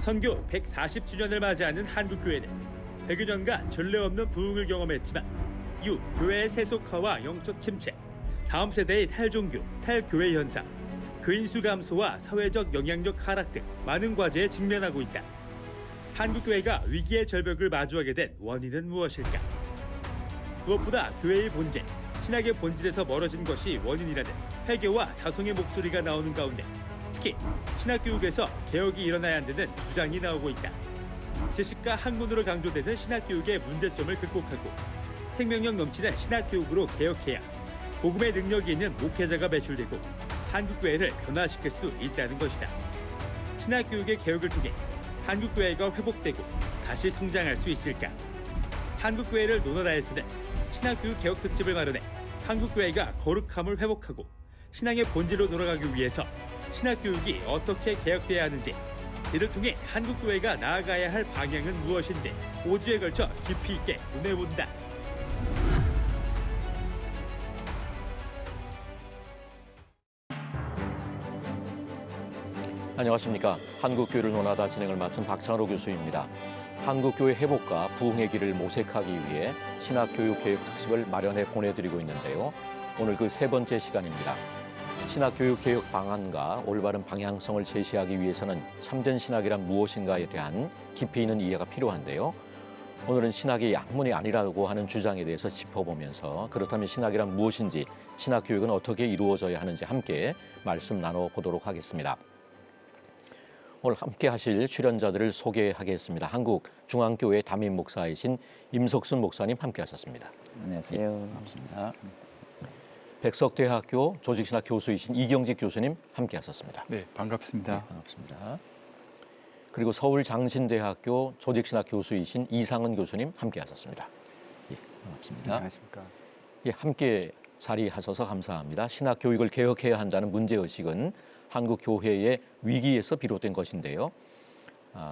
선교 140주년을 맞이하는 한국교회는 100여 년간 전례 없는 부흥을 경험했지만 이후 교회의 세속화와 영적 침체, 다음 세대의 탈종교, 탈교회 현상, 교인 수 감소와 사회적 영향력 하락 등 많은 과제에 직면하고 있다. 한국교회가 위기의 절벽을 마주하게 된 원인은 무엇일까? 무엇보다 교회의 본질, 신학의 본질에서 멀어진 것이 원인이라는 회개와 자성의 목소리가 나오는 가운데 특히 신학교육에서 개혁이 일어나야 한다는 주장이 나오고 있다. 지식과 학문으로 강조되는 신학교육의 문제점을 극복하고 생명력 넘치는 신학교육으로 개혁해야 복음의 능력이 있는 목회자가 배출되고 한국교회를 변화시킬 수 있다는 것이다. 신학교육의 개혁을 통해 한국교회가 회복되고 다시 성장할 수 있을까? 한국교회를 논하다에서는 신학교육 개혁 특집을 마련해 한국교회가 거룩함을 회복하고 신앙의 본질로 돌아가기 위해서 신학교육이 어떻게 개혁돼야 하는지, 이를 통해 한국교회가 나아가야 할 방향은 무엇인지 5주에 걸쳐 깊이 있게 논해본다. 안녕하십니까. 한국교회를 논하다 진행을 맡은 박찬호 교수입니다. 한국교회 회복과 부흥의 길을 모색하기 위해 신학교육 개혁 특집을 마련해 보내드리고 있는데요. 오늘 그 세 번째 시간입니다. 신학교육 개혁 방안과 올바른 방향성을 제시하기 위해서는 참된 신학이란 무엇인가에 대한 깊이 있는 이해가 필요한데요. 오늘은 신학이 약문이 아니라고 하는 주장에 대해서 짚어보면서 그렇다면 신학이란 무엇인지, 신학교육은 어떻게 이루어져야 하는지 함께 말씀 나눠보도록 하겠습니다. 오늘 함께 하실 출연자들을 소개하겠습니다. 한국중앙교회 담임 목사이신 임석순 목사님 함께 하셨습니다. 안녕하세요. 반갑습니다. 백석대학교 조직신학 교수이신 이경직 교수님 함께 하셨습니다. 네, 반갑습니다. 네, 반갑습니다. 그리고 서울장신대학교 조직신학 교수이신 이상은 교수님 함께 하셨습니다. 예, 반갑습니다. 안녕하십니까. 예, 함께 자리하셔서 감사합니다. 신학 교육을 개혁해야 한다는 문제의식은 한국 교회의 위기에서 비롯된 것인데요.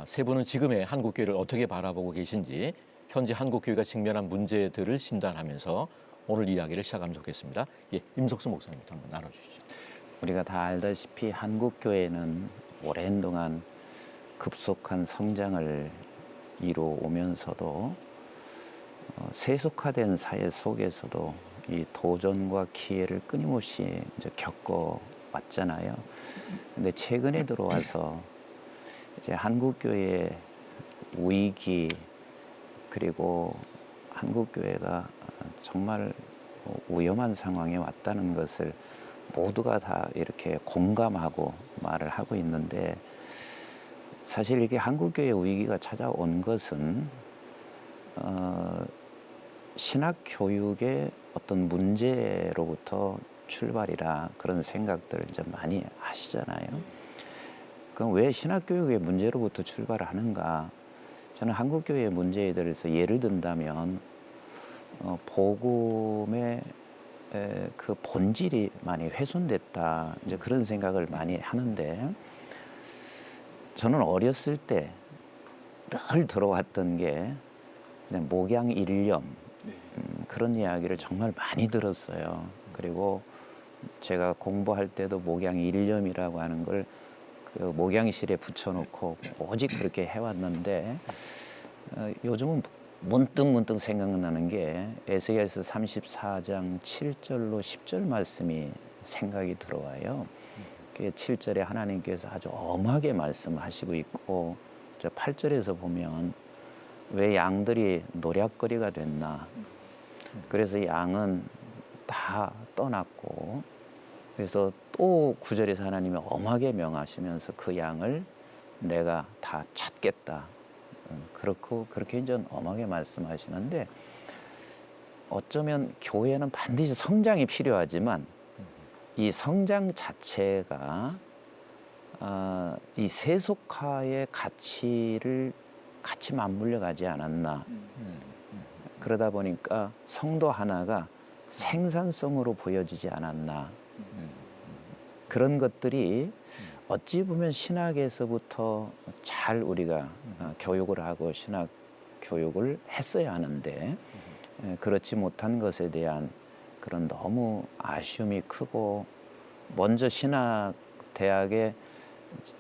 세 분은 지금의 한국 교회를 어떻게 바라보고 계신지, 현재 한국 교회가 직면한 문제들을 진단하면서 오늘 이야기를 시작하면 좋겠습니다. 예, 임석수 목사님부터 한번 나눠주시죠. 우리가 다 알다시피 한국 교회는 오랜 동안 급속한 성장을 이루어오면서도 세속화된 사회 속에서도 이 도전과 기회를 끊임없이 이제 겪어왔잖아요. 근데 최근에 들어와서 이제 한국 교회의 위기, 그리고 한국 교회가 정말 위험한 상황에 왔다는 것을 모두가 다 이렇게 공감하고 말을 하고 있는데, 사실 이게 한국 교회의 위기가 찾아온 것은 신학 교육의 어떤 문제로부터 출발이라 그런 생각들 이제 많이 하시잖아요. 그럼 왜 신학 교육의 문제로부터 출발하는가? 저는 한국 교회의 문제에 대해서 예를 든다면 복음의 그 본질이 많이 훼손됐다, 이제 그런 생각을 많이 하는데, 저는 어렸을 때 늘 들어왔던 게 그냥 목양일념, 그런 이야기를 정말 많이 들었어요. 그리고 제가 공부할 때도 목양일념이라고 하는 걸 그 목양실에 붙여놓고 오직 그렇게 해왔는데, 요즘은 문득 생각나는 게 에스겔서 34장 7절로 10절 말씀이 생각이 들어와요. 7절에 하나님께서 아주 엄하게 말씀하시고 있고, 저 8절에서 보면 왜 양들이 노략거리가 됐나. 그래서 양은 다 떠났고, 그래서 또 9절에서 하나님이 엄하게 명하시면서 그 양을 내가 다 찾겠다. 그렇게 이제 엄하게 말씀하시는데, 어쩌면 교회는 반드시 성장이 필요하지만 이 성장 자체가 이 세속화의 가치를 같이 맞물려 가지 않았나. 그러다 보니까 성도 하나가 생산성으로 보여지지 않았나. 그런 것들이 어찌 보면 신학에서부터 잘 우리가 교육을 하고 신학 교육을 했어야 하는데, 그렇지 못한 것에 대한 그런 너무 아쉬움이 크고, 먼저 신학 대학에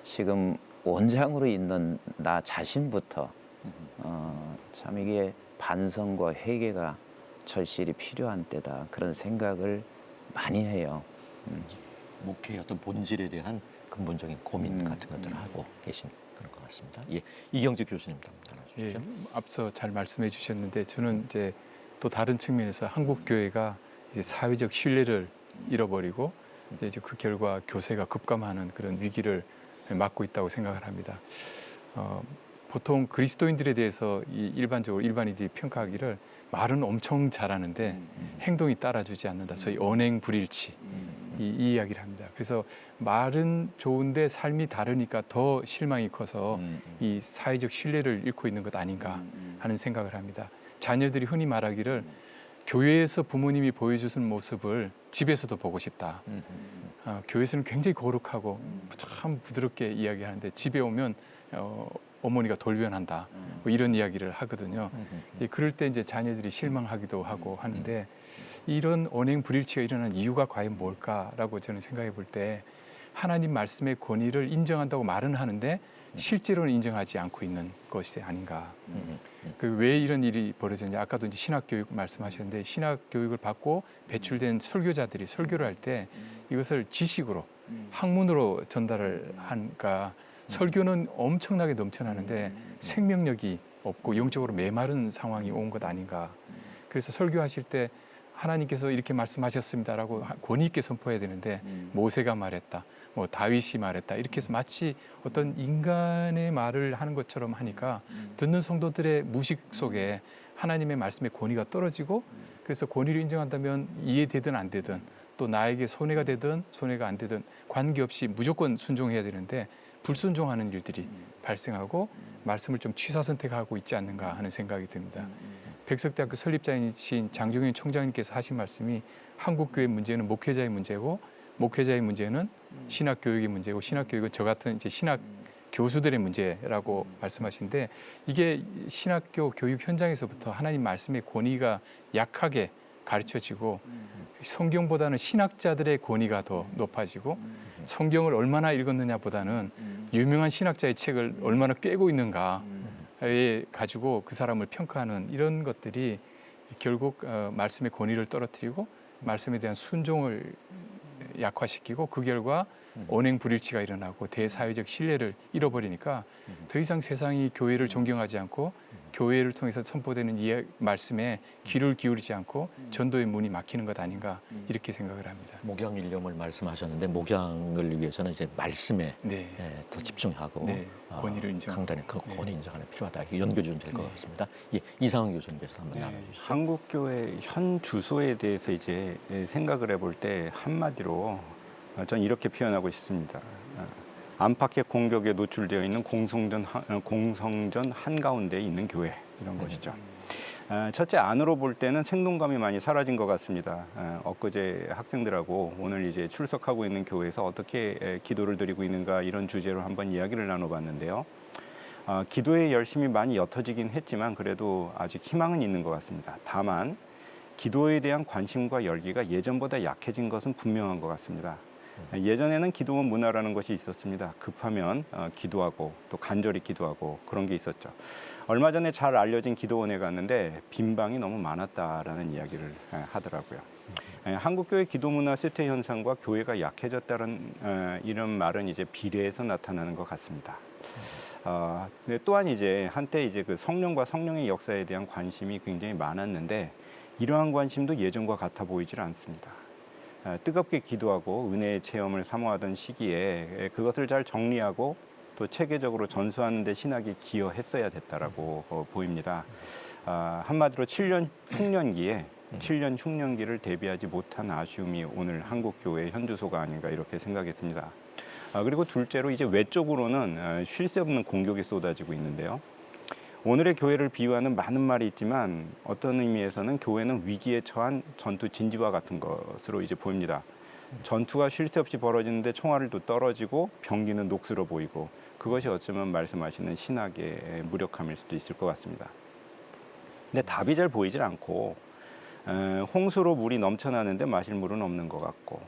지금 원장으로 있는 나 자신부터 참 이게 반성과 회개가 절실히 필요한 때다 그런 생각을 많이 해요. 목회의 어떤 본질에 대한 근본적인 고민 같은 것들을 하고 계신 그런 것 같습니다. 예, 이경직 교수님 답변해 예, 주시죠. 앞서 잘 말씀해 주셨는데 저는 이제 또 다른 측면에서 한국 교회가 이제 사회적 신뢰를 잃어버리고 이제 그 결과 교세가 급감하는 그런 위기를 맞고 있다고 생각을 합니다. 보통 그리스도인들에 대해서 일반적으로 일반인들이 평가하기를 말은 엄청 잘하는데 행동이 따라주지 않는다. 소위 언행불일치 이 이야기를 합니다. 그래서 말은 좋은데 삶이 다르니까 더 실망이 커서 이 사회적 신뢰를 잃고 있는 것 아닌가 하는 생각을 합니다. 자녀들이 흔히 말하기를 교회에서 부모님이 보여주는 모습을 집에서도 보고 싶다. 교회에서는 굉장히 거룩하고 참 부드럽게 이야기하는데 집에 오면 어머니가 돌변한다. 뭐 이런 이야기를 하거든요. 그럴 때 이제 자녀들이 실망하기도 하고 하는데 이런 언행 불일치가 일어난 이유가 과연 뭘까라고 저는 생각해 볼 때 하나님 말씀의 권위를 인정한다고 말은 하는데 실제로는 인정하지 않고 있는 것이 아닌가. 왜 이런 일이 벌어졌냐. 아까도 이제 신학교육 말씀하셨는데 신학교육을 받고 배출된 설교자들이 설교를 할 때 이것을 지식으로 학문으로 전달을 하니까 설교는 엄청나게 넘쳐나는데 생명력이 없고 영적으로 메마른 상황이 온 것 아닌가. 그래서 설교하실 때 하나님께서 이렇게 말씀하셨습니다라고 권위 있게 선포해야 되는데 모세가 말했다, 뭐 다윗이 말했다 이렇게 해서 마치 어떤 인간의 말을 하는 것처럼 하니까 듣는 성도들의 무식 속에 하나님의 말씀의 권위가 떨어지고 그래서 권위를 인정한다면 이해되든 안 되든 또 나에게 손해가 되든 손해가 안 되든 관계없이 무조건 순종해야 되는데 불순종하는 일들이 발생하고 말씀을 좀 취사 선택하고 있지 않는가 하는 생각이 듭니다. 백석대학교 설립자이신 장종현 총장님께서 하신 말씀이 한국교회 문제는 목회자의 문제고 목회자의 문제는 신학교육의 문제고 신학교육은 저 같은 이제 신학 교수들의 문제라고 말씀하시는데 이게 신학교 교육 현장에서부터 하나님 말씀의 권위가 약하게 가르쳐지고 성경보다는 신학자들의 권위가 더 높아지고 성경을 얼마나 읽었느냐보다는 유명한 신학자의 책을 얼마나 꿰고 있는가에 가지고 그 사람을 평가하는 이런 것들이 결국 말씀의 권위를 떨어뜨리고 말씀에 대한 순종을 약화시키고 그 결과 언행불일치가 일어나고 대사회적 신뢰를 잃어버리니까 더 이상 세상이 교회를 존경하지 않고 교회를 통해서 선포되는 이 말씀에 귀를 기울이지 않고 전도의 문이 막히는 것 아닌가 이렇게 생각을 합니다. 목양 일념을 말씀하셨는데 목양을 위해서는 이제 말씀에 네. 더 집중하고 네. 권위를 인정. 강단의 그 권위 인정하는 필요하다. 연결 좀 될 것 같습니다. 예, 이상훈 교수님께서 한번 나눠주시죠. 한국교회 현 주소에 대해서 이제 생각을 해볼 때 한마디로 전 이렇게 표현하고 싶습니다. 안팎의 공격에 노출되어 있는 공성전 한가운데 있는 교회 이런 것이죠. 첫째 안으로 볼 때는 생동감이 많이 사라진 것 같습니다. 엊그제 학생들하고 오늘 이제 출석하고 있는 교회에서 어떻게 기도를 드리고 있는가 이런 주제로 한번 이야기를 나눠봤는데요. 기도에 열심히 많이 옅어지긴 했지만 그래도 아직 희망은 있는 것 같습니다. 다만 기도에 대한 관심과 열기가 예전보다 약해진 것은 분명한 것 같습니다. 예전에는 기도원 문화라는 것이 있었습니다. 급하면 기도하고 또 간절히 기도하고 그런 게 있었죠. 얼마 전에 잘 알려진 기도원에 갔는데 빈 방이 너무 많았다라는 이야기를 하더라고요. 한국교회 기도 문화 쇠퇴 현상과 교회가 약해졌다는 이런 말은 이제 비례해서 나타나는 것 같습니다. 또한 이제 한때 이제 그 성령과 성령의 역사에 대한 관심이 굉장히 많았는데 이러한 관심도 예전과 같아 보이질 않습니다. 뜨겁게 기도하고 은혜의 체험을 사모하던 시기에 그것을 잘 정리하고 또 체계적으로 전수하는 데 신학이 기여했어야 됐다라고 보입니다. 한마디로 7년 흉년기를 대비하지 못한 아쉬움이 오늘 한국교회의 현주소가 아닌가 이렇게 생각이 듭니다. 그리고 둘째로 이제 외적으로는 쉴 새 없는 공격이 쏟아지고 있는데요. 오늘의 교회를 비유하는 많은 말이 있지만 어떤 의미에서는 교회는 위기에 처한 전투 진지와 같은 것으로 이제 보입니다. 전투가 쉴 새 없이 벌어지는데 총알도 떨어지고 병기는 녹슬어 보이고 그것이 어쩌면 말씀하시는 신학의 무력함일 수도 있을 것 같습니다. 근데 답이 잘 보이질 않고 홍수로 물이 넘쳐나는데 마실 물은 없는 것 같고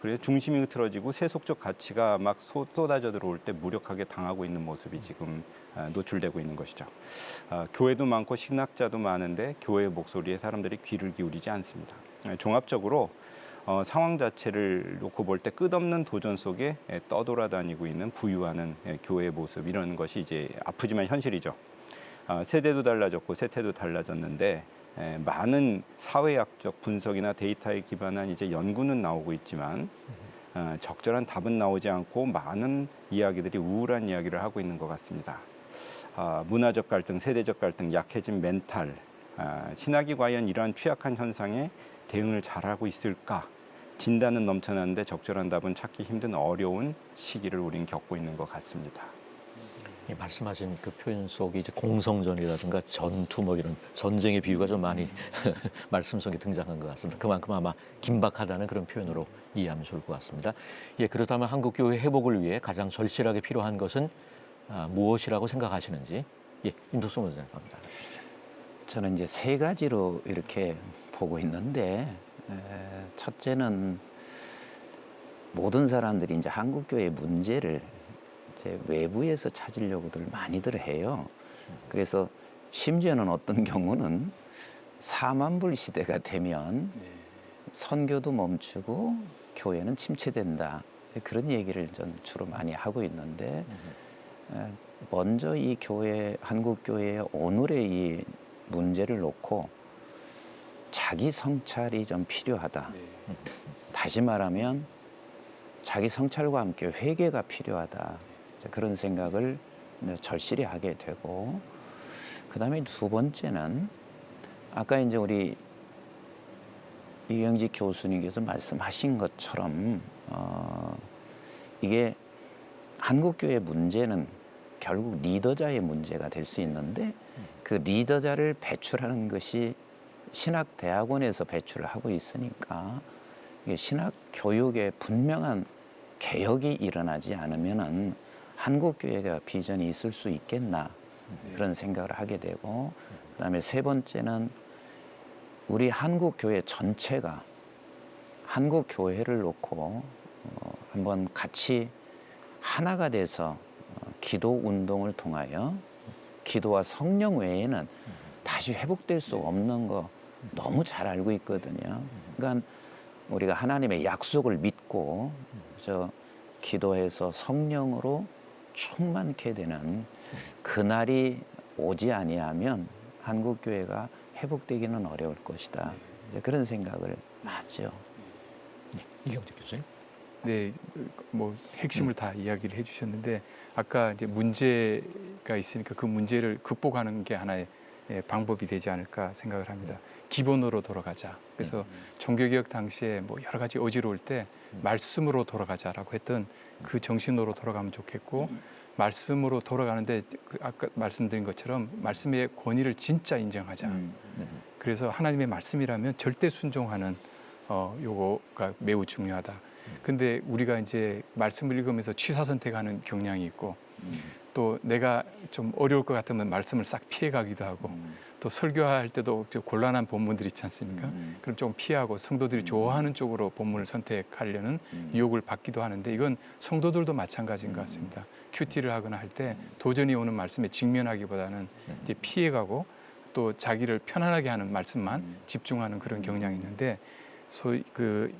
그래서 중심이 흐트러지고 세속적 가치가 막 쏟아져 들어올 때 무력하게 당하고 있는 모습이 지금 노출되고 있는 것이죠. 교회도 많고 신학자도 많은데 교회의 목소리에 사람들이 귀를 기울이지 않습니다. 종합적으로 상황 자체를 놓고 볼 때 끝없는 도전 속에 떠돌아다니고 있는 부유하는 교회의 모습, 이런 것이 이제 아프지만 현실이죠. 세대도 달라졌고 세태도 달라졌는데 많은 사회학적 분석이나 데이터에 기반한 이제 연구는 나오고 있지만 적절한 답은 나오지 않고 많은 이야기들이 우울한 이야기를 하고 있는 것 같습니다. 문화적 갈등, 세대적 갈등, 약해진 멘탈, 신학이 과연 이러한 취약한 현상에 대응을 잘하고 있을까? 진단은 넘쳐나는데 적절한 답은 찾기 힘든 어려운 시기를 우린 겪고 있는 것 같습니다. 말씀하신 그 표현 속에 이제 공성전이라든가 전투 뭐 이런 전쟁의 비유가 좀 많이 말씀 속에 등장한 것 같습니다. 그만큼 아마 긴박하다는 그런 표현으로 이해하면 좋을 것 같습니다. 예, 그렇다면 한국 교회 회복을 위해 가장 절실하게 필요한 것은 무엇이라고 생각하시는지, 예, 임석순 원장님 갑니다. 저는 이제 세 가지로 이렇게 보고 있는데, 첫째는 모든 사람들이 이제 한국 교회의 문제를 이제 외부에서 찾으려고들 많이들 해요. 그래서 심지어는 어떤 경우는 4만 불 시대가 되면 선교도 멈추고 교회는 침체된다, 그런 얘기를 전 주로 많이 하고 있는데, 먼저 이 교회, 한국 교회의 오늘의 이 문제를 놓고 자기 성찰이 좀 필요하다. 다시 말하면 자기 성찰과 함께 회개가 필요하다. 그런 생각을 절실히 하게 되고, 그다음에 두 번째는 아까 이제 우리 이경직 교수님께서 말씀하신 것처럼 이게 한국 교회 문제는 결국 리더자의 문제가 될 수 있는데, 그 리더자를 배출하는 것이 신학대학원에서 배출을 하고 있으니까 이게 신학 교육에 분명한 개혁이 일어나지 않으면은 한국 교회가 비전이 있을 수 있겠나, 그런 생각을 하게 되고, 그다음에 세 번째는 우리 한국 교회 전체가 한국 교회를 놓고 한번 같이 하나가 돼서 기도 운동을 통하여 기도와 성령 외에는 다시 회복될 수 없는 거 너무 잘 알고 있거든요. 그러니까 우리가 하나님의 약속을 믿고 기도해서 성령으로 충만케 되는 그날이 오지 아니하면 한국 교회가 회복되기는 어려울 것이다. 이제 그런 생각을 하죠. 네, 이경직 교수님. 네, 뭐 핵심을 다 이야기를 해주셨는데, 아까 이제 문제가 있으니까 그 문제를 극복하는 게 하나의 방법이 되지 않을까 생각을 합니다. 기본으로 돌아가자. 그래서 종교개혁 당시에 뭐 여러 가지 어지러울 때 말씀으로 돌아가자라고 했던 그 정신으로 돌아가면 좋겠고, 말씀으로 돌아가는데 아까 말씀드린 것처럼 말씀의 권위를 진짜 인정하자. 그래서 하나님의 말씀이라면 절대 순종하는 요거가 매우 중요하다. 근데 우리가 이제 말씀을 읽으면서 취사 선택하는 경향이 있고, 또 내가 좀 어려울 것 같으면 말씀을 싹 피해 가기도 하고, 또 설교할 때도 좀 곤란한 본문들 있지 않습니까? 그럼 좀 피하고 성도들이 좋아하는 쪽으로 본문을 선택하려는 유혹을 받기도 하는데, 이건 성도들도 마찬가지인 것 같습니다. 큐티를 하거나 할 때 도전이 오는 말씀에 직면하기보다는 이제 피해가고 또 자기를 편안하게 하는 말씀만 집중하는 그런 경향이 있는데, 소위 그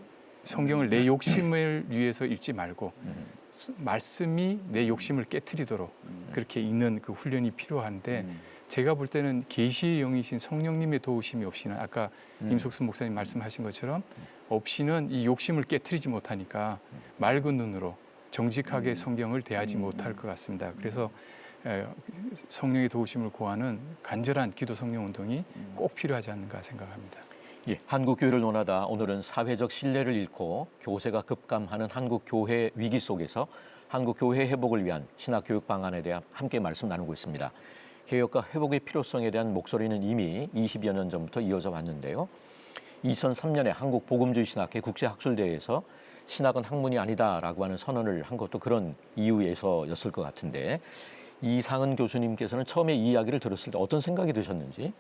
성경을 내 욕심을 위해서 읽지 말고 말씀이 내 욕심을 깨트리도록 그렇게 읽는 그 훈련이 필요한데, 제가 볼 때는 계시의 영이신 성령님의 도우심이 없이는, 아까 임석순 목사님 말씀하신 것처럼 없이는 이 욕심을 깨트리지 못하니까 맑은 눈으로 정직하게 성경을 대하지 못할 것 같습니다. 그래서 성령의 도우심을 구하는 간절한 기도 성령 운동이 꼭 필요하지 않는가 생각합니다. 예, 한국 교회를 논하다 오늘은 사회적 신뢰를 잃고 교세가 급감하는 한국 교회 위기 속에서 한국 교회 회복을 위한 신학 교육 방안에 대해 함께 말씀 나누고 있습니다. 개혁과 회복의 필요성에 대한 목소리는 이미 20여 년 전부터 이어져 왔는데요. 2003년에 한국 복음주의 신학회 국제학술대회에서 신학은 학문이 아니다라고 하는 선언을 한 것도 그런 이유에서였을 것 같은데, 이상은 교수님께서는 처음에 이 이야기를 들었을 때 어떤 생각이 드셨는지?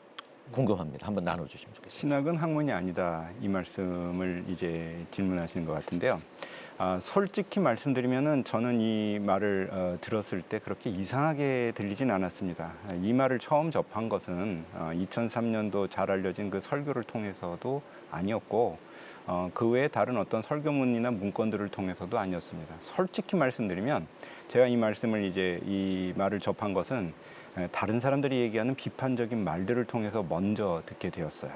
궁금합니다. 한번 나눠주시면 좋겠습니다. 신학은 학문이 아니다 이 말씀을 이제 질문하시는 것 같은데요. 솔직히 말씀드리면은 저는 이 말을 들었을 때 그렇게 이상하게 들리진 않았습니다. 이 말을 처음 접한 것은 2003년도 잘 알려진 그 설교를 통해서도 아니었고 그 외에 다른 어떤 설교문이나 문건들을 통해서도 아니었습니다. 솔직히 말씀드리면 제가 이 말씀을 이제 이 말을 접한 것은 다른 사람들이 얘기하는 비판적인 말들을 통해서 먼저 듣게 되었어요.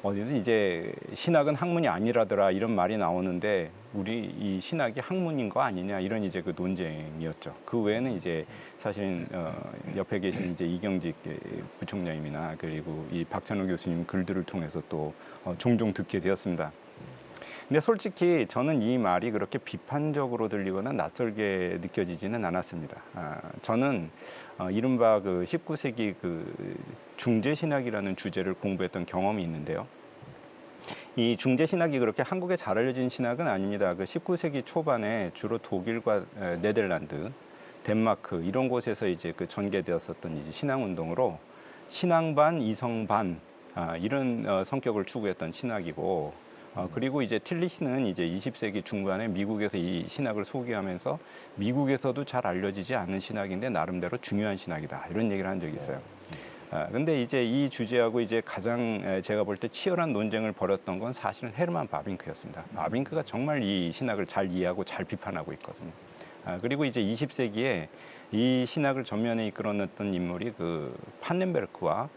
어디는 이제 신학은 학문이 아니라더라 이런 말이 나오는데 우리 이 신학이 학문인 거 아니냐 이런 이제 그 논쟁이었죠. 그 외에는 이제 사실은 옆에 계신 이제 이경직 부총장님이나 그리고 이 박찬호 교수님 글들을 통해서 또 종종 듣게 되었습니다. 근데 솔직히 저는 이 말이 그렇게 비판적으로 들리거나 낯설게 느껴지지는 않았습니다. 저는 이른바 그 19세기 그 중재신학이라는 주제를 공부했던 경험이 있는데요. 이 중재신학이 그렇게 한국에 잘 알려진 신학은 아닙니다. 그 19세기 초반에 주로 독일과 네덜란드, 덴마크 이런 곳에서 이제 그 전개되었었던 이제 신앙운동으로 신앙반, 이성반 이런 성격을 추구했던 신학이고 그리고 이제 틸리시는 이제 20세기 중반에 미국에서 이 신학을 소개하면서 미국에서도 잘 알려지지 않은 신학인데 나름대로 중요한 신학이다 이런 얘기를 한 적이 있어요. 근데 이제 이 주제하고 이제 가장 제가 볼 때 치열한 논쟁을 벌였던 건 사실은 헤르만 바빙크였습니다. 바빙크가 정말 이 신학을 잘 이해하고 잘 비판하고 있거든요. 그리고 이제 20세기에 이 신학을 전면에 이끌어냈던 인물이 그 판넨베르크와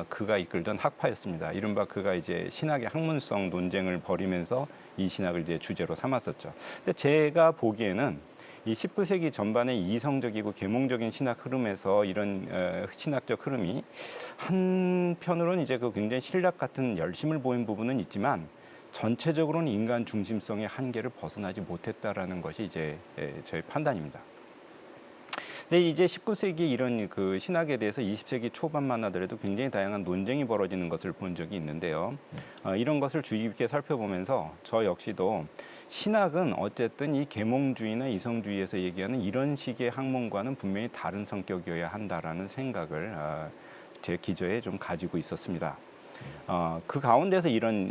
그가 이끌던 학파였습니다. 이른바 그가 이제 신학의 학문성 논쟁을 벌이면서 이 신학을 이제 주제로 삼았었죠. 근데 제가 보기에는 이 19세기 전반의 이성적이고 계몽적인 신학 흐름에서 이런 신학적 흐름이 한편으로는 이제 그 굉장히 신락 같은 열심을 보인 부분은 있지만 전체적으로는 인간 중심성의 한계를 벗어나지 못했다라는 것이 이제 저의 판단입니다. 근데 이제 19세기 이런 그 신학에 대해서 20세기 초반만 하더라도 굉장히 다양한 논쟁이 벌어지는 것을 본 적이 있는데요. 이런 것을 주의 깊게 살펴보면서 저 역시도 신학은 어쨌든 이 계몽주의나 이성주의에서 얘기하는 이런 식의 학문과는 분명히 다른 성격이어야 한다라는 생각을 제 기저에 좀 가지고 있었습니다. 그 가운데서 이런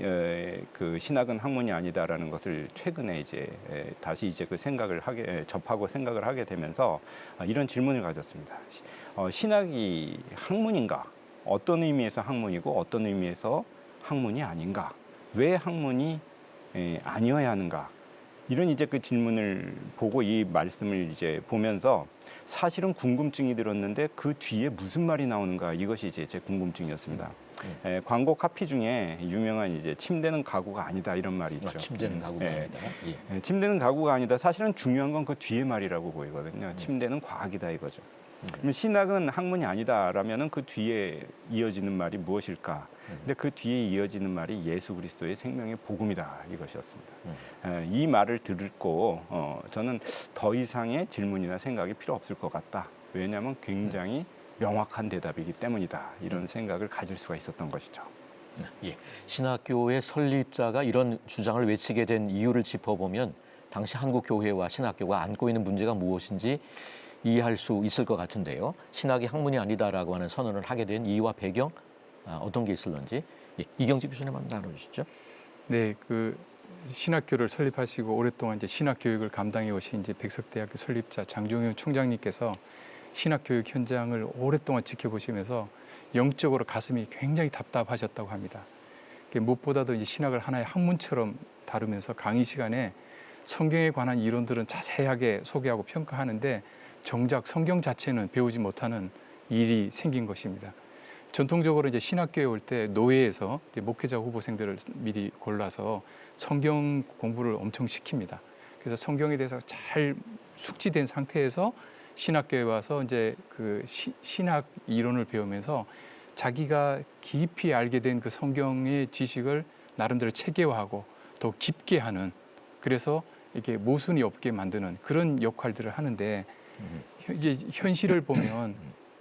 그 신학은 학문이 아니다라는 것을 최근에 이제 다시 이제 그 생각을 접하고 생각을 하게 되면서 이런 질문을 가졌습니다. 신학이 학문인가? 어떤 의미에서 학문이고 어떤 의미에서 학문이 아닌가? 왜 학문이 아니어야 하는가? 이런 이제 그 질문을 보고 이 말씀을 이제 보면서 사실은 궁금증이 들었는데 그 뒤에 무슨 말이 나오는가 이것이 이제 제 궁금증이었습니다. 광고 카피 중에 유명한 이제 침대는 가구가 아니다 이런 말이 있죠. 침대는 가구가 아니다. 예. 침대는 가구가 아니다. 사실은 중요한 건 그 뒤에 말이라고 보이거든요. 침대는 과학이다 이거죠. 그러면 신학은 학문이 아니다라면은 그 뒤에 이어지는 말이 무엇일까? 근데 그 뒤에 이어지는 말이 예수 그리스도의 생명의 복음이다 이것이었습니다. 이 말을 듣고 저는 더 이상의 질문이나 생각이 필요 없을 것 같다. 왜냐하면 굉장히 명확한 대답이기 때문이다. 이런 생각을 가질 수가 있었던 것이죠. 예. 신학교의 설립자가 이런 주장을 외치게 된 이유를 짚어보면 당시 한국교회와 신학교가 안고 있는 문제가 무엇인지 이해할 수 있을 것 같은데요. 신학이 학문이 아니다라고 하는 선언을 하게 된 이유와 배경 어떤 게 있을런지 이경직 교수님 한번 나눠주시죠. 네, 그 신학교를 설립하시고 오랫동안 이제 신학 교육을 감당해 오신 이제 백석대학교 설립자 장종현 총장님께서 신학 교육 현장을 오랫동안 지켜보시면서 영적으로 가슴이 굉장히 답답하셨다고 합니다. 무엇보다도 이제 신학을 하나의 학문처럼 다루면서 강의 시간에 성경에 관한 이론들은 자세하게 소개하고 평가하는데 정작 성경 자체는 배우지 못하는 일이 생긴 것입니다. 전통적으로 이제 신학교에 올 때 노회에서 이제 목회자 후보생들을 미리 골라서 성경 공부를 엄청 시킵니다. 그래서 성경에 대해서 잘 숙지된 상태에서 신학교에 와서 이제 그 신학 이론을 배우면서 자기가 깊이 알게 된 그 성경의 지식을 나름대로 체계화하고 더 깊게 하는, 그래서 이렇게 모순이 없게 만드는 그런 역할들을 하는데 이제 현실을 보면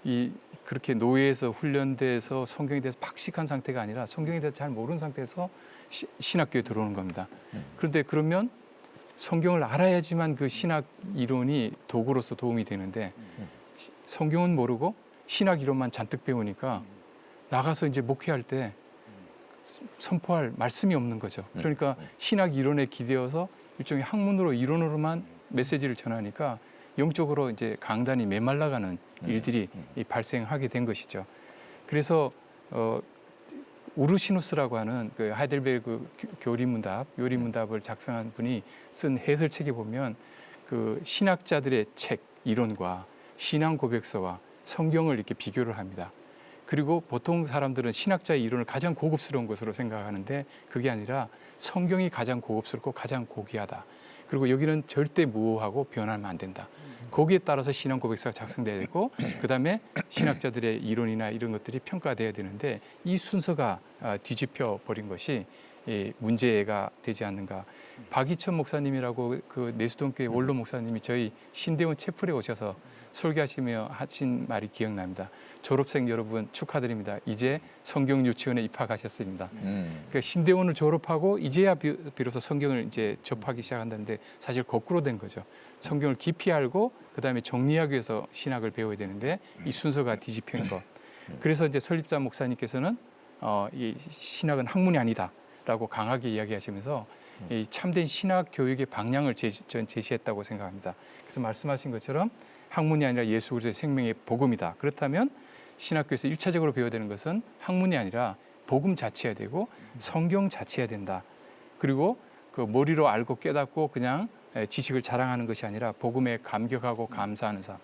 이 그렇게 노예에서 훈련돼서 성경에 대해서 박식한 상태가 아니라 성경에 대해서 잘 모르는 상태에서 신학교에 들어오는 겁니다. 그런데 그러면 성경을 알아야지만 그 신학 이론이 도구로서 도움이 되는데 성경은 모르고 신학 이론만 잔뜩 배우니까 나가서 이제 목회할 때 선포할 말씀이 없는 거죠. 그러니까 신학 이론에 기대어서 일종의 학문으로 이론으로만 메시지를 전하니까 영적으로 이제 강단이 메말라가는 일들이 발생하게 된 것이죠. 그래서 우르시누스라고 하는 그 하이델베르그 요리문답을 작성한 분이 쓴 해설책에 보면 그 신학자들의 책 이론과 신앙 고백서와 성경을 이렇게 비교를 합니다. 그리고 보통 사람들은 신학자의 이론을 가장 고급스러운 것으로 생각하는데 그게 아니라 성경이 가장 고급스럽고 가장 고귀하다. 그리고 여기는 절대 무효하고 변하면 안 된다. 거기에 따라서 신앙 고백서가 작성돼야 되고 그다음에 신학자들의 이론이나 이런 것들이 평가돼야 되는데 이 순서가 뒤집혀 버린 것이 문제가 되지 않는가. 박이천 목사님이라고 그 내수동교회 원로 목사님이 저희 신대원 채플에 오셔서 설교하시며 하신 말이 기억납니다. 졸업생 여러분 축하드립니다. 이제 성경 유치원에 입학하셨습니다. 그러니까 신대원을 졸업하고 이제야 비로소 성경을 이제 접하기 시작한다는데 사실 거꾸로 된 거죠. 성경을 깊이 알고 그다음에 정리하기 위해서 신학을 배워야 되는데 이 순서가 뒤집힌 것. 그래서 이제 설립자 목사님께서는 이 신학은 학문이 아니다라고 강하게 이야기하시면서 이 참된 신학 교육의 방향을 제시했다고 생각합니다. 그래서 말씀하신 것처럼 학문이 아니라 예수 그리스도의 생명의 복음이다. 그렇다면 신학교에서 1차적으로 배워야 되는 것은 학문이 아니라 복음 자체여야 되고 성경 자체여야 된다. 그리고 그 머리로 알고 깨닫고 그냥 지식을 자랑하는 것이 아니라 복음에 감격하고 감사하는 삶,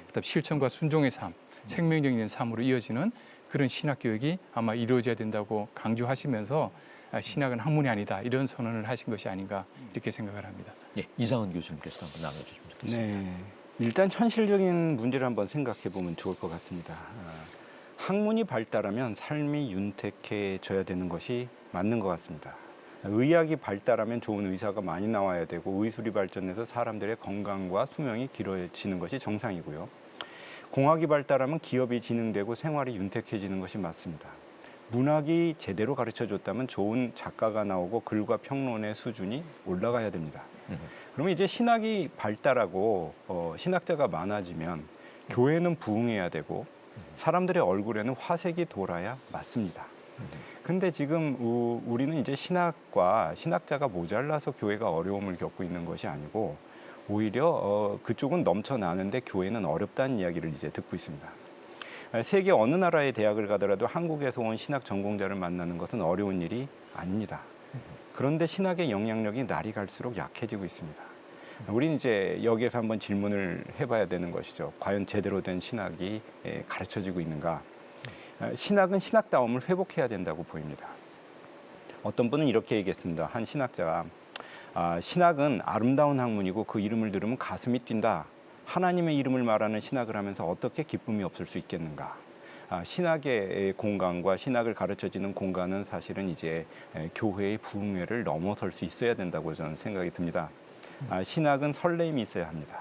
그다음 실천과 순종의 삶, 생명력 있는 삶으로 이어지는 그런 신학 교육이 아마 이루어져야 된다고 강조하시면서 신학은 학문이 아니다 이런 선언을 하신 것이 아닌가 이렇게 생각을 합니다. 예, 이상은 교수님께서 한번 나눠주시면 좋겠습니다. 네. 일단 현실적인 문제를 한번 생각해 보면 좋을 것 같습니다. 학문이 발달하면 삶이 윤택해져야 되는 것이 맞는 것 같습니다. 의학이 발달하면 좋은 의사가 많이 나와야 되고 의술이 발전해서 사람들의 건강과 수명이 길어지는 것이 정상이고요. 공학이 발달하면 기업이 진흥되고 생활이 윤택해지는 것이 맞습니다. 문학이 제대로 가르쳐줬다면 좋은 작가가 나오고 글과 평론의 수준이 올라가야 됩니다. 그러면 이제 신학이 발달하고 신학자가 많아지면 교회는 부흥해야 되고 사람들의 얼굴에는 화색이 돌아야 맞습니다. 근데 지금 우리는 이제 신학과 신학자가 모자라서 교회가 어려움을 겪고 있는 것이 아니고 오히려 그쪽은 넘쳐나는데 교회는 어렵다는 이야기를 이제 듣고 있습니다. 세계 어느 나라의 대학을 가더라도 한국에서 온 신학 전공자를 만나는 것은 어려운 일이 아닙니다. 그런데 신학의 영향력이 날이 갈수록 약해지고 있습니다. 우리는 이제 여기에서 한번 질문을 해봐야 되는 것이죠. 과연 제대로 된 신학이 가르쳐지고 있는가? 신학은 신학다움을 회복해야 된다고 보입니다. 어떤 분은 이렇게 얘기했습니다. 한 신학자가 신학은 아름다운 학문이고 그 이름을 들으면 가슴이 뛴다. 하나님의 이름을 말하는 신학을 하면서 어떻게 기쁨이 없을 수 있겠는가? 신학의 공간과 신학을 가르쳐지는 공간은 사실은 이제 교회의 부흥회를 넘어설 수 있어야 된다고 저는 생각이 듭니다. 신학은 설레임이 있어야 합니다.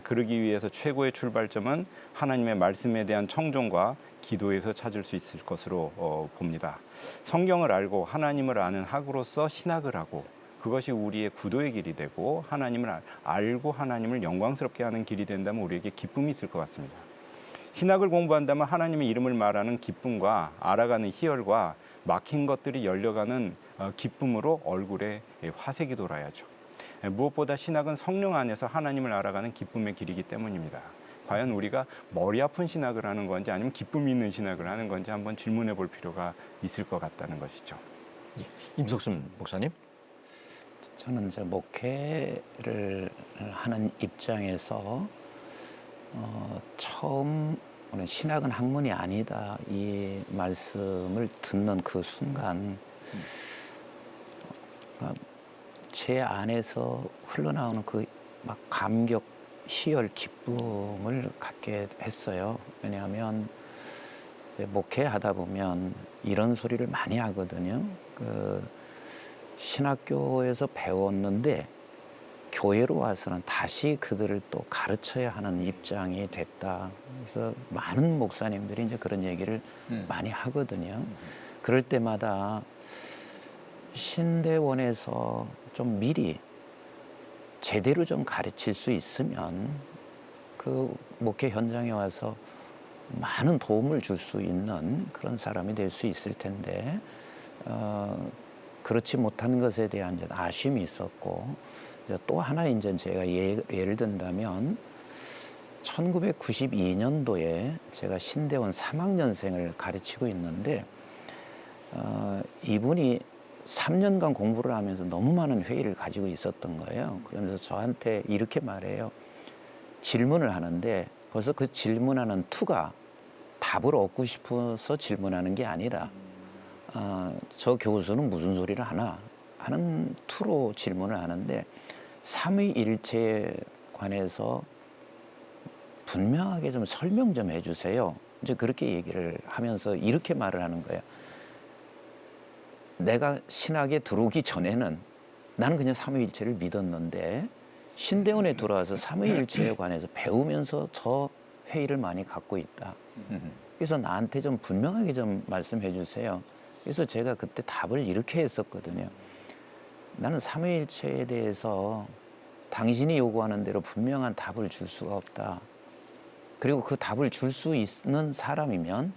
그러기 위해서 최고의 출발점은 하나님의 말씀에 대한 청종과 기도에서 찾을 수 있을 것으로 봅니다. 성경을 알고 하나님을 아는 학으로서 신학을 하고 그것이 우리의 구도의 길이 되고 하나님을 알고 하나님을 영광스럽게 하는 길이 된다면 우리에게 기쁨이 있을 것 같습니다. 신학을 공부한다면 하나님의 이름을 말하는 기쁨과 알아가는 희열과 막힌 것들이 열려가는 기쁨으로 얼굴에 화색이 돌아야죠. 무엇보다 신학은 성령 안에서 하나님을 알아가는 기쁨의 길이기 때문입니다. 과연 우리가 머리 아픈 신학을 하는 건지 아니면 기쁨이 있는 신학을 하는 건지 한번 질문해 볼 필요가 있을 것 같다는 것이죠. 예, 임석순 목사님. 저는 이제 목회를 하는 입장에서 처음 신학은 학문이 아니다 이 말씀을 듣는 그 순간 제 안에서 흘러나오는 그 막 감격, 희열, 기쁨을 갖게 했어요. 왜냐하면 목회하다 보면 이런 소리를 많이 하거든요. 신학교에서 배웠는데 교회로 와서는 다시 그들을 또 가르쳐야 하는 입장이 됐다. 그래서 많은 목사님들이 이제 그런 얘기를 많이 하거든요. 그럴 때마다 신대원에서 좀 미리 제대로 좀 가르칠 수 있으면 그 목회 현장에 와서 많은 도움을 줄 수 있는 그런 사람이 될 수 있을 텐데 그렇지 못한 것에 대한 이제 아쉬움이 있었고, 이제 또 하나 이제 제가 예를 든다면 1992년도에 제가 신대원 3학년생을 가르치고 있는데 이분이 3년간 공부를 하면서 너무 많은 회의를 가지고 있었던 거예요. 그러면서 저한테 이렇게 말해요. 질문을 하는데 벌써 그 질문하는 투가 답을 얻고 싶어서 질문하는 게 아니라 저 교수는 무슨 소리를 하나 하는 투로 질문을 하는데 삼위일체에 관해서 분명하게 좀 설명 좀 해주세요. 이제 그렇게 얘기를 하면서 이렇게 말을 하는 거예요. 내가 신학에 들어오기 전에는 나는 그냥 삼위일체를 믿었는데 신대원에 들어와서 삼위일체에 관해서 배우면서 저 회의를 많이 갖고 있다. 그래서 나한테 좀 분명하게 좀 말씀해 주세요. 그래서 제가 그때 답을 이렇게 했었거든요. 나는 삼위일체에 대해서 당신이 요구하는 대로 분명한 답을 줄 수가 없다. 그리고 그 답을 줄 수 있는 사람이면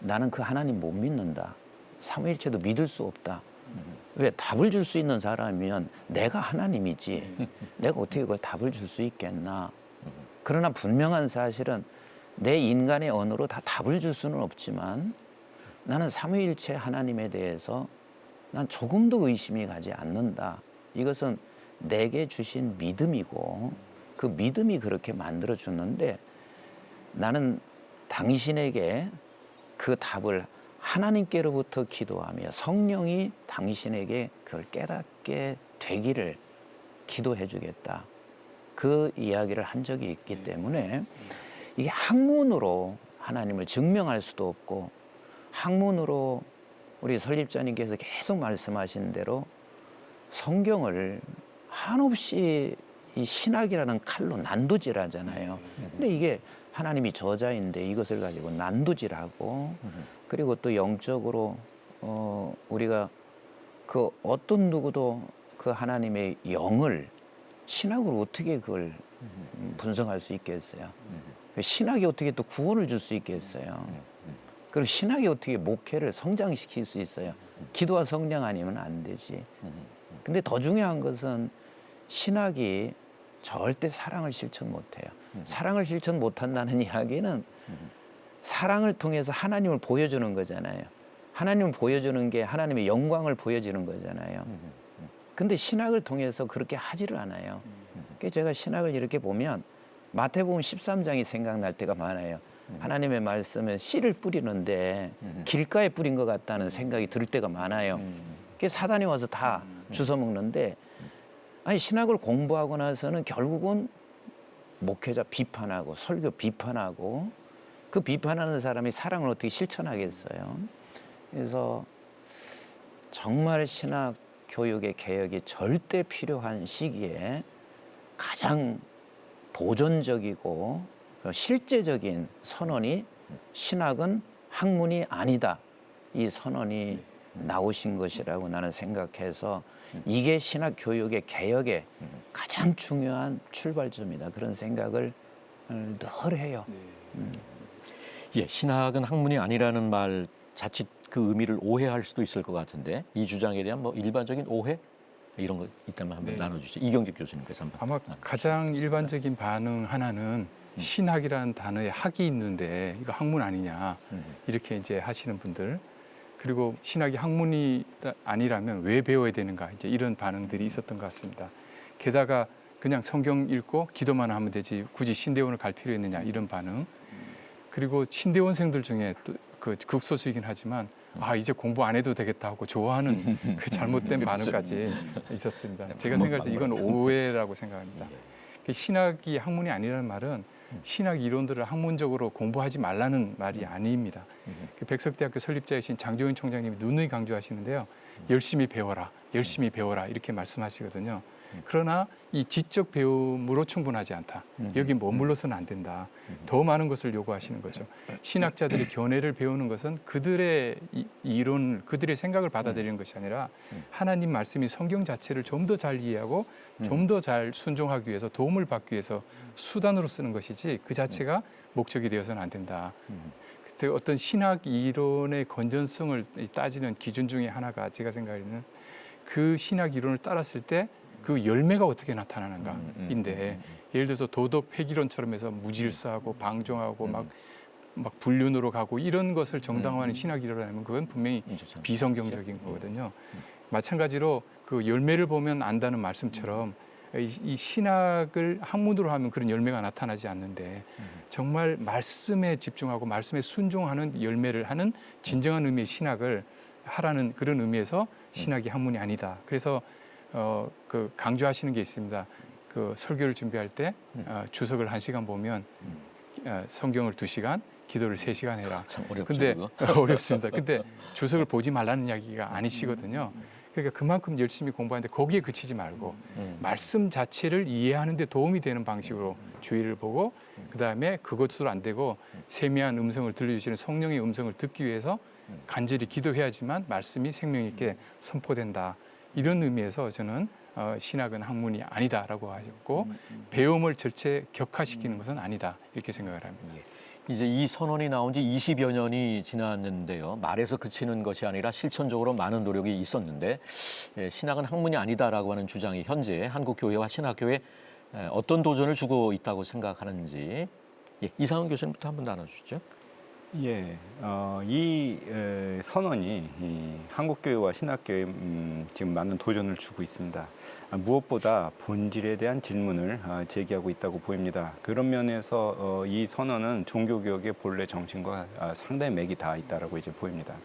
나는 그 하나님 못 믿는다. 삼위일체도 믿을 수 없다. 왜? 답을 줄 수 있는 사람이면 내가 하나님이지. 내가 어떻게 그걸 답을 줄 수 있겠나. 그러나 분명한 사실은 내 인간의 언어로 다 답을 줄 수는 없지만 나는 삼위일체 하나님에 대해서 난 조금도 의심이 가지 않는다. 이것은 내게 주신 믿음이고 그 믿음이 그렇게 만들어주는데 나는 당신에게 그 답을 하나님께로부터 기도하며 성령이 당신에게 그걸 깨닫게 되기를 기도해 주겠다. 그 이야기를 한 적이 있기 때문에 이게 학문으로 하나님을 증명할 수도 없고 학문으로 우리 설립자님께서 계속 말씀하신 대로 성경을 한없이 이 신학이라는 칼로 난도질하잖아요. 근데 이게 하나님이 저자인데 이것을 가지고 난도질하고 그리고 또 영적으로 우리가 그 어떤 누구도 그 하나님의 영을 신학으로 어떻게 그걸 분석할 수 있겠어요? 신학이 어떻게 또 구원을 줄 수 있겠어요? 그리고 신학이 어떻게 목회를 성장시킬 수 있어요? 기도와 성령 아니면 안 되지. 근데 더 중요한 것은 신학이 절대 사랑을 실천 못해요. 사랑을 실천 못한다는 이야기는 사랑을 통해서 하나님을 보여주는 거잖아요. 하나님을 보여주는 게 하나님의 영광을 보여주는 거잖아요. 근데 신학을 통해서 그렇게 하지를 않아요. 그래서 제가 신학을 이렇게 보면 마태복음 13장이 생각날 때가 많아요. 하나님의 말씀에 씨를 뿌리는데 길가에 뿌린 것 같다는 생각이 들 때가 많아요. 그래서 사단이 와서 다 주워 먹는데 아니 신학을 공부하고 나서는 결국은 목회자 비판하고 설교 비판하고 그 비판하는 사람이 사랑을 어떻게 실천하겠어요? 그래서 정말 신학 교육의 개혁이 절대 필요한 시기에 가장 도전적이고 실제적인 선언이 신학은 학문이 아니다. 이 선언이 나오신 것이라고 나는 생각해서 이게 신학 교육의 개혁의 가장 중요한 출발점이다. 그런 생각을 늘 해요. 예, 신학은 학문이 아니라는 말 자칫 그 의미를 오해할 수도 있을 것 같은데 이 주장에 대한 뭐 일반적인 오해 이런 거 있다면 한번 나눠주시죠. 이경직 교수님께서 한번. 아마 가장 일반적인 반응 하나는 신학이라는 단어에 학이 있는데 이거 학문 아니냐 이렇게 이제 하시는 분들, 그리고 신학이 학문이 아니라면 왜 배워야 되는가 이제 이런 반응들이 있었던 것 같습니다. 게다가 그냥 성경 읽고 기도만 하면 되지 굳이 신대원을 갈 필요 있느냐 이런 반응. 그리고 신대원생들 중에 또 그 극소수이긴 하지만 아 이제 공부 안 해도 되겠다 하고 좋아하는 그 잘못된 반응까지 있었습니다. 제가 생각할 때 이건 오해라고 생각합니다. 신학이 학문이 아니라는 말은 신학 이론들을 학문적으로 공부하지 말라는 말이 아닙니다. 그 백석대학교 설립자이신 장조윤 총장님이 누누이 강조하시는데요. 열심히 배워라, 열심히 배워라 이렇게 말씀하시거든요. 그러나 이 지적 배움으로 충분하지 않다. 여기 머물러서는 안 된다. 더 많은 것을 요구하시는 거죠. 신학자들이 견해를 배우는 것은 그들의 이론, 그들의 생각을 받아들이는 것이 아니라 하나님 말씀이 성경 자체를 좀 더 잘 이해하고 좀 더 잘 순종하기 위해서 도움을 받기 위해서 수단으로 쓰는 것이지 그 자체가 목적이 되어서는 안 된다. 그때 어떤 신학 이론의 건전성을 따지는 기준 중에 하나가 제가 생각하기에는 그 신학 이론을 따랐을 때 그 열매가 어떻게 나타나는가인데 예를 들어서 도덕 획일론처럼 해서 무질서하고 방종하고 막 불륜으로 가고 이런 것을 정당화하는 신학 이론이라면 그건 분명히 비성경적인 거거든요. 마찬가지로 그 열매를 보면 안다는 말씀처럼 이 신학을 학문으로 하면 그런 열매가 나타나지 않는데 정말 말씀에 집중하고 말씀에 순종하는 열매를 하는 진정한 의미의 신학을 하라는 그런 의미에서 신학이 학문이 아니다. 그래서 그 강조하시는 게 있습니다. 그 설교를 준비할 때 주석을 1시간 보면 성경을 2시간, 기도를 3시간 해라. 참 어렵죠. 근데 그거? 어렵습니다. 근데 주석을 보지 말라는 이야기가 아니시거든요. 그러니까 그만큼 열심히 공부하는데 거기에 그치지 말고 말씀 자체를 이해하는 데 도움이 되는 방식으로 주의를 보고 그다음에 그것으로 안 되고 세미한 음성을 들려주시는 성령의 음성을 듣기 위해서 간절히 기도해야지만 말씀이 생명 있게 선포된다. 이런 의미에서 저는 신학은 학문이 아니다라고 하셨고 배움을 절체 격화시키는 것은 아니다 이렇게 생각을 합니다. 이제 이 선언이 나온 지 20여 년이 지났는데요. 말에서 그치는 것이 아니라 실천적으로 많은 노력이 있었는데 신학은 학문이 아니다라고 하는 주장이 현재 한국 교회와 신학교에 어떤 도전을 주고 있다고 생각하는지 이상훈 교수님부터 한번 나눠주시죠. 예, 이 선언이 한국 교회와 신학교에 지금 많은 도전을 주고 있습니다. 무엇보다 본질에 대한 질문을 제기하고 있다고 보입니다. 그런 면에서 이 선언은 종교개혁의 본래 정신과 상당히 맥이 닿아 있다라고 이제 보입니다.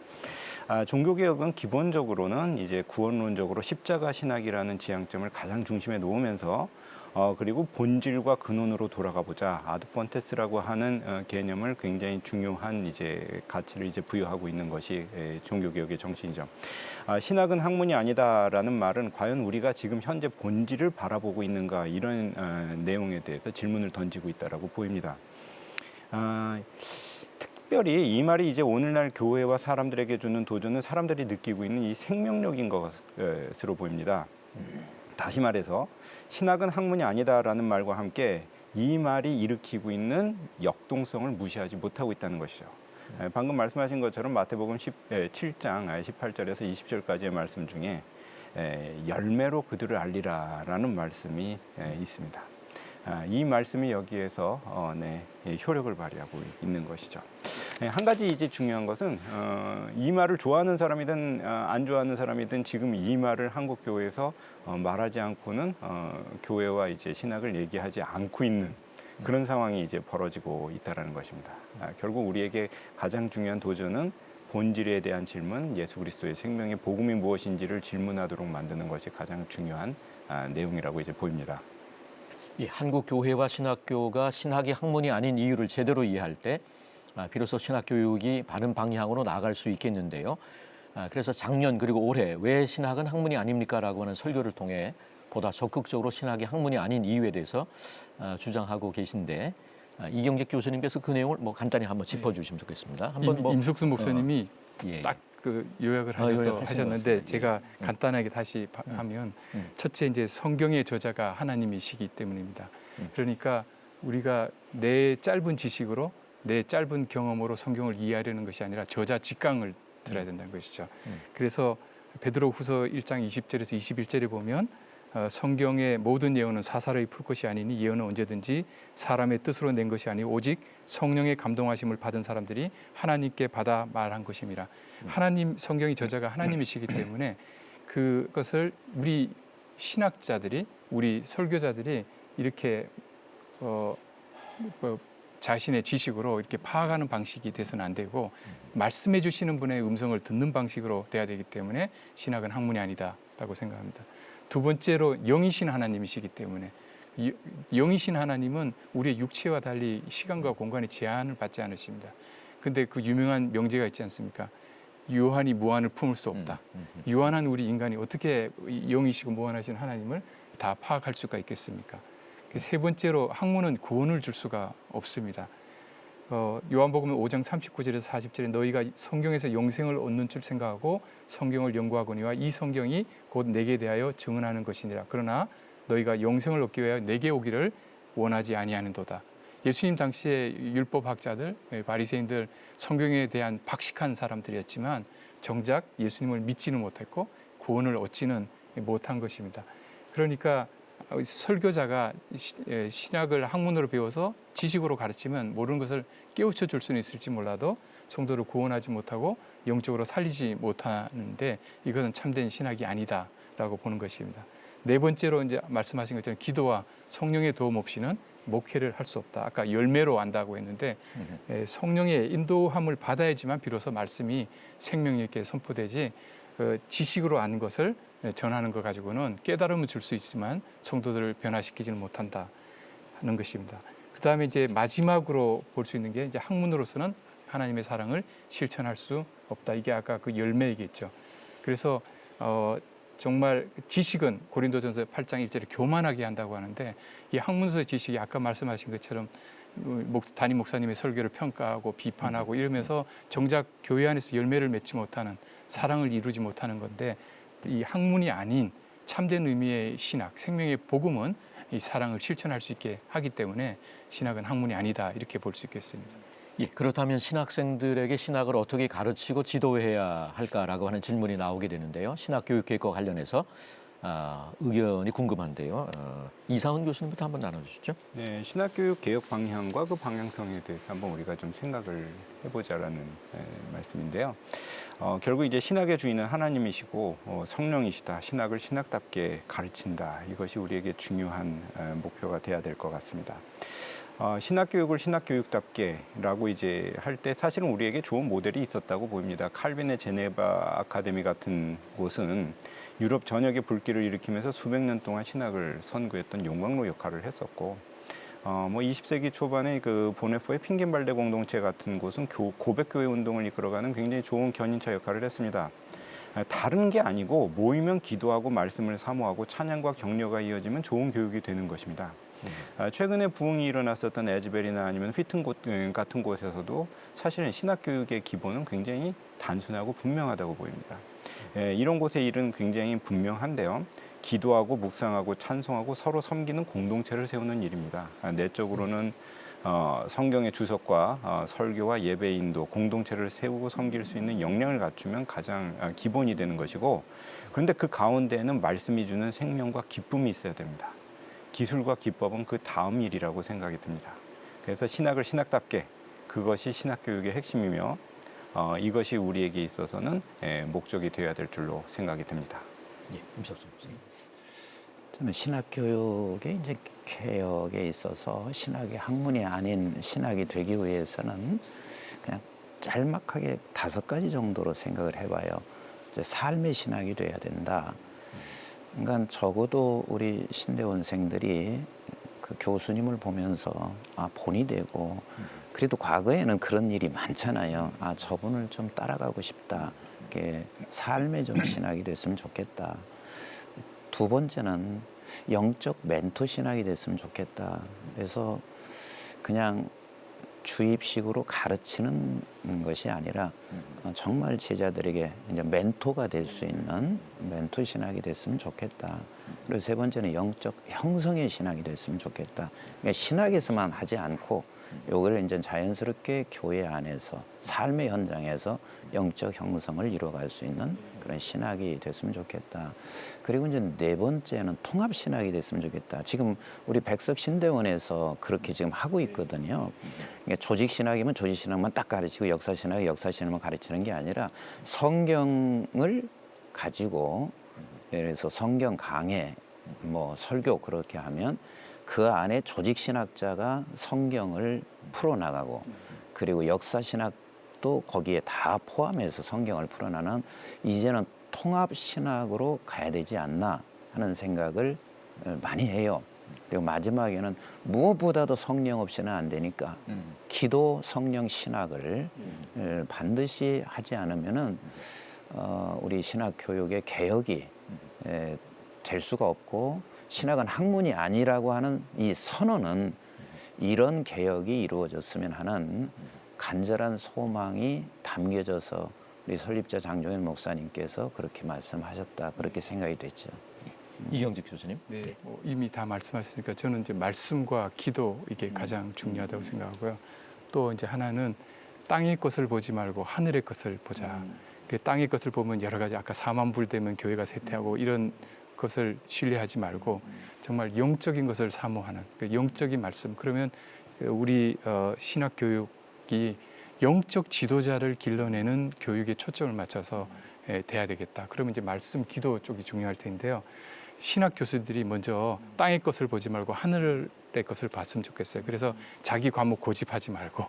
종교개혁은 기본적으로는 이제 구원론적으로 십자가 신학이라는 지향점을 가장 중심에 놓으면서 그리고 본질과 근원으로 돌아가 보자. 아드폰테스라고 하는 개념을 굉장히 중요한 이제 가치를 이제 부여하고 있는 것이 종교개혁의 정신이죠. 신학은 학문이 아니다라는 말은 과연 우리가 지금 현재 본질을 바라보고 있는가 이런 내용에 대해서 질문을 던지고 있다라고 보입니다. 특별히 이 말이 이제 오늘날 교회와 사람들에게 주는 도전은 사람들이 느끼고 있는 이 생명력인 것으로 보입니다. 다시 말해서 신학은 학문이 아니다라는 말과 함께 이 말이 일으키고 있는 역동성을 무시하지 못하고 있다는 것이죠. 방금 말씀하신 것처럼 마태복음 7장 18절에서 20절까지의 말씀 중에 열매로 그들을 알리라라는 말씀이 있습니다. 이 말씀이 여기에서 효력을 발휘하고 있는 것이죠. 한 가지 이제 중요한 것은 이 말을 좋아하는 사람이든 안 좋아하는 사람이든 지금 이 말을 한국 교회에서 말하지 않고는 교회와 이제 신학을 얘기하지 않고 있는 그런 상황이 이제 벌어지고 있다라는 것입니다. 결국 우리에게 가장 중요한 도전은 본질에 대한 질문, 예수 그리스도의 생명의 복음이 무엇인지를 질문하도록 만드는 것이 가장 중요한 내용이라고 이제 보입니다. 한국 교회와 신학교가 신학이 학문이 아닌 이유를 제대로 이해할 때 비로소 신학 교육이 바른 방향으로 나아갈 수 있겠는데요. 그래서 작년 그리고 올해 왜 신학은 학문이 아닙니까라고 하는 설교를 통해 보다 적극적으로 신학이 학문이 아닌 이유에 대해서 주장하고 계신데 이경직 교수님께서 그 내용을 뭐 간단히 한번 짚어주시면 좋겠습니다. 한번 임숙수 목사님이 예. 딱 그 요약을 하셨는데 제가 간단하게 다시 하면 첫째 이제 성경의 저자가 하나님이시기 때문입니다. 그러니까 우리가 내 짧은 지식으로 내 짧은 경험으로 성경을 이해하려는 것이 아니라 저자 직강을 들어야 된다는 것이죠. 그래서 베드로후서 1장 20절에서 21절에 보면 성경의 모든 예언은 사사로이 풀 것이 아니니 예언은 언제든지 사람의 뜻으로 낸 것이 아니고 오직 성령의 감동하심을 받은 사람들이 하나님께 받아 말한 것임이라. 하나님 성경의 저자가 하나님이시기 때문에 그것을 우리 신학자들이 우리 설교자들이 이렇게 자신의 지식으로 이렇게 파악하는 방식이 돼서는 안 되고 말씀해 주시는 분의 음성을 듣는 방식으로 돼야 되기 때문에 신학은 학문이 아니다라고 생각합니다. 두 번째로 영이신 하나님이시기 때문에 영이신 하나님은 우리의 육체와 달리 시간과 공간의 제한을 받지 않으십니다. 근데 그 유명한 명제가 있지 않습니까? 유한이 무한을 품을 수 없다. 유한한 우리 인간이 어떻게 영이시고 무한하신 하나님을 다 파악할 수가 있겠습니까? 세 번째로 학문은 구원을 줄 수가 없습니다. 요한복음 5장 39절에서 40절에 너희가 성경에서 영생을 얻는 줄 생각하고 성경을 연구하거니와 이 성경이 곧 내게 대하여 증언하는 것이니라. 그러나 너희가 영생을 얻기 위하여 내게 오기를 원하지 아니하는도다. 예수님 당시에 율법학자들, 바리새인들 성경에 대한 박식한 사람들이었지만 정작 예수님을 믿지는 못했고 구원을 얻지는 못한 것입니다. 그러니까 설교자가 신약을 학문으로 배워서 지식으로 가르치면 모르는 것을 깨우쳐 줄 수는 있을지 몰라도 성도를 구원하지 못하고 영적으로 살리지 못하는데 이것은 참된 신학이 아니다라고 보는 것입니다. 네 번째로 이제 말씀하신 것처럼 기도와 성령의 도움 없이는 목회를 할 수 없다. 아까 열매로 안다고 했는데 성령의 인도함을 받아야지만 비로소 말씀이 생명 있게 선포되지 지식으로 아는 것을 전하는 것 가지고는 깨달음을 줄 수 있지만 성도들을 변화시키지는 못한다 하는 것입니다. 그 다음에 이제 마지막으로 볼 수 있는 게 이제 학문으로서는 하나님의 사랑을 실천할 수 없다. 이게 아까 그 열매이겠죠. 그래서 정말 지식은 고린도전서 8장 1절에 교만하게 한다고 하는데 이 학문서의 지식이 아까 말씀하신 것처럼 담임 목사님의 설교를 평가하고 비판하고 이러면서 정작 교회 안에서 열매를 맺지 못하는 사랑을 이루지 못하는 건데 이 학문이 아닌 참된 의미의 신학, 생명의 복음은 이 사랑을 실천할 수 있게 하기 때문에 신학은 학문이 아니다 이렇게 볼 수 있겠습니다. 예, 그렇다면 신학생들에게 신학을 어떻게 가르치고 지도해야 할까라고 하는 질문이 나오게 되는데요. 신학교육계획과 관련해서 의견이 궁금한데요. 이상훈 교수님부터 한번 나눠주시죠. 네, 신학교육 개혁 방향과 그 방향성에 대해서 한번 우리가 좀 생각을 해보자라는 말씀인데요. 결국 이제 신학의 주인은 하나님이시고 성령이시다. 신학을 신학답게 가르친다. 이것이 우리에게 중요한 목표가 돼야 될 것 같습니다. 신학교육을 신학교육답게라고 이제 할 때 사실은 우리에게 좋은 모델이 있었다고 보입니다. 칼빈의 제네바 아카데미 같은 곳은 유럽 전역에 불길을 일으키면서 수백 년 동안 신학을 선구했던 용광로 역할을 했었고, 20세기 초반에 그 보네포의 핑겐발대 공동체 같은 곳은 고백교회 운동을 이끌어가는 굉장히 좋은 견인차 역할을 했습니다. 다른 게 아니고 모이면 기도하고 말씀을 사모하고 찬양과 격려가 이어지면 좋은 교육이 되는 것입니다. 최근에 부흥이 일어났었던 에즈벨이나 아니면 휘튼 같은 곳에서도 사실은 신학교육의 기본은 굉장히 단순하고 분명하다고 보입니다. 이런 곳의 일은 굉장히 분명한데요. 기도하고 묵상하고 찬송하고 서로 섬기는 공동체를 세우는 일입니다. 내적으로는 성경의 주석과 설교와 예배 인도, 공동체를 세우고 섬길 수 있는 역량을 갖추면 가장 기본이 되는 것이고, 그런데 그 가운데에는 말씀이 주는 생명과 기쁨이 있어야 됩니다. 기술과 기법은 그 다음 일이라고 생각이 듭니다. 그래서 신학을 신학답게, 그것이 신학교육의 핵심이며 이것이 우리에게 있어서는 목적이 되어야 될 줄로 생각이 듭니다. 예, 임석준 교수님. 저는 신학교육의 이제 개혁에 있어서 신학이 학문이 아닌 신학이 되기 위해서는 그냥 짤막하게 5가지 정도로 생각을 해봐요. 이제 삶의 신학이 돼야 된다. 그러니까 적어도 우리 신대원생들이 그 교수님을 보면서 본이 되고, 그래도 과거에는 그런 일이 많잖아요. 저분을 좀 따라가고 싶다. 이렇게 삶의 좀 신학이 됐으면 좋겠다. 두 번째는 영적 멘토 신학이 됐으면 좋겠다. 그래서 그냥 주입식으로 가르치는 것이 아니라 정말 제자들에게 이제 멘토가 될 수 있는 멘토 신학이 됐으면 좋겠다. 그리고 세 번째는 영적 형성의 신학이 됐으면 좋겠다. 그러니까 신학에서만 하지 않고 요걸 이제 자연스럽게 교회 안에서 삶의 현장에서 영적 형성을 이루어갈 수 있는 그런 신학이 됐으면 좋겠다. 그리고 이제 네 번째는 통합 신학이 됐으면 좋겠다. 지금 우리 백석 신대원에서 그렇게 지금 하고 있거든요. 그러니까 조직 신학이면 조직 신학만 딱 가르치고 역사 신학이 역사 신학만 가르치는 게 아니라 성경을 가지고 예를 들어서 성경 강해, 설교 그렇게 하면 그 안에 조직 신학자가 성경을 풀어나가고, 그리고 역사 신학도 거기에 다 포함해서 성경을 풀어나가는 이제는 통합 신학으로 가야 되지 않나 하는 생각을 많이 해요. 그리고 마지막에는 무엇보다도 성령 없이는 안 되니까 기도 성령 신학을 반드시 하지 않으면은 우리 신학 교육의 개혁이 될 수가 없고, 신학은 학문이 아니라고 하는 이 선언은 이런 개혁이 이루어졌으면 하는 간절한 소망이 담겨져서 우리 설립자 장종현 목사님께서 그렇게 말씀하셨다, 그렇게 생각이 됐죠. 이경직 교수님. 네, 뭐 이미 다 말씀하셨으니까 저는 이제 말씀과 기도 이게 가장 중요하다고 생각하고요. 또 이제 하나는 땅의 것을 보지 말고 하늘의 것을 보자. 그 땅의 것을 보면 여러 가지 아까 4만 불 되면 교회가 쇠퇴하고 이런 것을 신뢰하지 말고 정말 영적인 것을 사모하는 그 영적인 말씀. 그러면 우리 신학 교육이 영적 지도자를 길러내는 교육에 초점을 맞춰서 돼야 되겠다. 그러면 이제 말씀, 기도 쪽이 중요할 텐데요. 신학 교수들이 먼저 땅의 것을 보지 말고 하늘의 것을 봤으면 좋겠어요. 그래서 자기 과목 고집하지 말고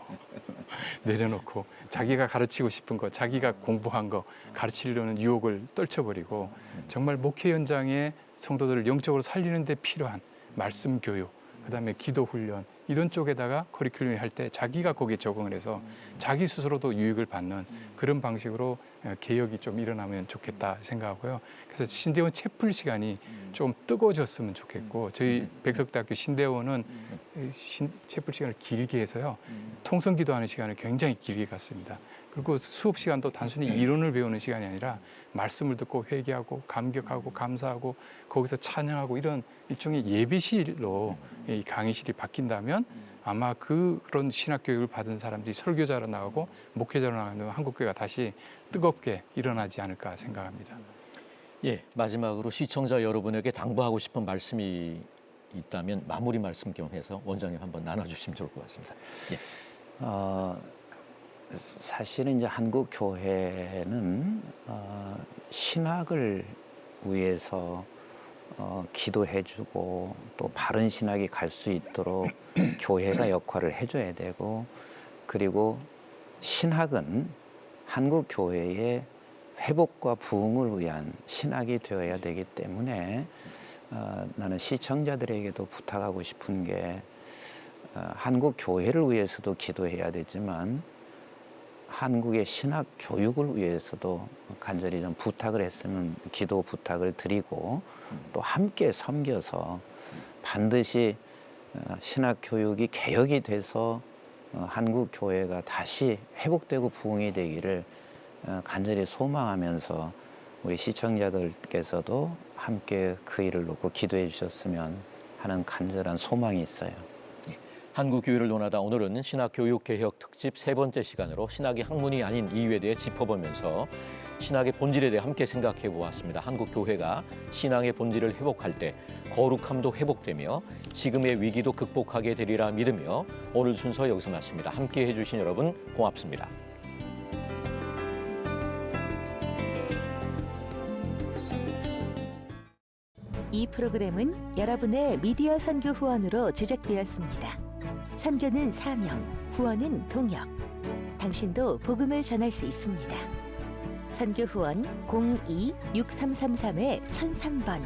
내려놓고 자기가 가르치고 싶은 거, 자기가 공부한 거 가르치려는 유혹을 떨쳐버리고 정말 목회 현장에 성도들을 영적으로 살리는 데 필요한 말씀 교육, 그다음에 기도 훈련 이런 쪽에다가 커리큘럼을 할 때 자기가 거기에 적응을 해서 자기 스스로도 유익을 받는 그런 방식으로 개혁이 좀 일어나면 좋겠다 생각하고요. 그래서 신대원 채플 시간이 좀 뜨거워졌으면 좋겠고 저희 백석대학교 신대원은 채플 시간을 길게 해서요. 통성 기도하는 시간을 굉장히 길게 갔습니다. 그리고 수업 시간도 단순히 이론을 배우는 시간이 아니라 말씀을 듣고 회개하고 감격하고 감사하고 거기서 찬양하고 이런 일종의 예배실로 이 강의실이 바뀐다면 아마 그런 신학 교육을 받은 사람들이 설교자로 나가고 목회자로 나가는 한국교회가 다시 뜨겁게 일어나지 않을까 생각합니다. 예, 마지막으로 시청자 여러분에게 당부하고 싶은 말씀이 있다면 마무리 말씀 겸 해서 원장님 한번 나눠주시면 좋을 것 같습니다. 예. 사실은 이제 한국 교회는 신학을 위해서 기도해주고 또 바른 신학이 갈 수 있도록 교회가 역할을 해줘야 되고 그리고 신학은 한국 교회의 회복과 부흥을 위한 신학이 되어야 되기 때문에 나는 시청자들에게도 부탁하고 싶은 게 한국 교회를 위해서도 기도해야 되지만 한국의 신학 교육을 위해서도 간절히 좀 부탁을 했으면 기도 부탁을 드리고 또 함께 섬겨서 반드시 신학 교육이 개혁이 돼서 한국 교회가 다시 회복되고 부흥이 되기를 간절히 소망하면서 우리 시청자들께서도 함께 그 일을 놓고 기도해 주셨으면 하는 간절한 소망이 있어요. 한국교회를 논하다 오늘은 신학교육개혁 특집 3번째 시간으로 신학이 학문이 아닌 이유에 대해 짚어보면서 신학의 본질에 대해 함께 생각해 보았습니다. 한국교회가 신앙의 본질을 회복할 때 거룩함도 회복되며 지금의 위기도 극복하게 되리라 믿으며 오늘 순서 여기서 마칩니다. 함께해 주신 여러분 고맙습니다. 이 프로그램은 여러분의 미디어 선교 후원으로 제작되었습니다. 선교는 사명, 후원은 동역. 당신도 복음을 전할 수 있습니다. 선교 후원 02-6333-1003번